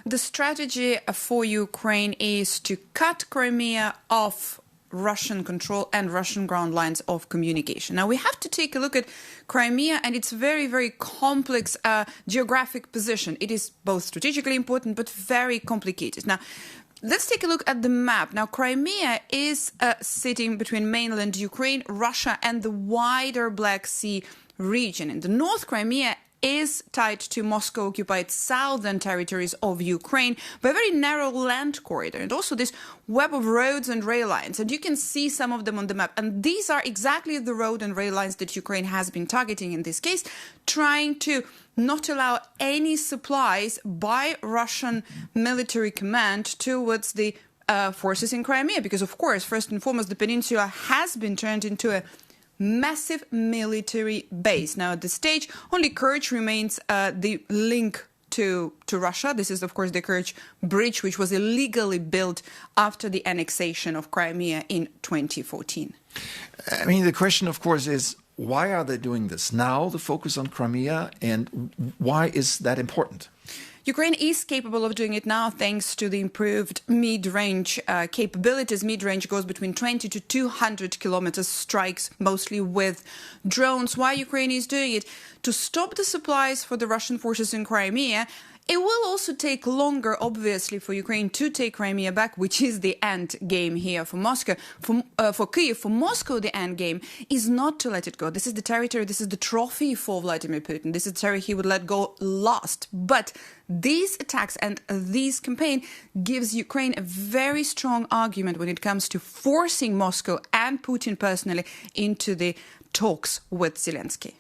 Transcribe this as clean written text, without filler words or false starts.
The strategy for Ukraine is to cut Crimea off Russian control and Russian ground lines of communication. Now, we have to take a look at Crimea and its very, very complex geographic position. It is both strategically important but very complicated. Now, let's take a look at the map. Now, Crimea is sitting between mainland Ukraine, Russia, and the wider Black Sea region. In the north, Crimea is tied to Moscow-occupied southern territories of Ukraine by a very narrow land corridor and also this web of roads and rail lines. And you can see some of them on the map. And these are exactly the road and rail lines that Ukraine has been targeting in this case, trying to not allow any supplies by Russian military command towards the forces in Crimea. Because, of course, first and foremost, the peninsula has been turned into a massive military base. Now, at this stage, only Kerch remains the link to Russia. This is, of course, the Kerch Bridge, which was illegally built after the annexation of Crimea in 2014. I mean, the question, of course, is why are they doing this now, the focus on Crimea, and why is that important? Ukraine is capable of doing it now thanks to the improved mid-range capabilities. Mid-range goes between 20 to 200 kilometers, strikes mostly with drones. Why Ukraine is doing it? To stop the supplies for the Russian forces in Crimea. It will also take longer, obviously, for Ukraine to take Crimea back, which is the end game here for Moscow. For Kyiv, for Moscow, the end game is not to let it go. This is the territory, this is the trophy for Vladimir Putin. This is the territory he would let go last. But these attacks and this campaign gives Ukraine a very strong argument when it comes to forcing Moscow and Putin personally into the talks with Zelensky.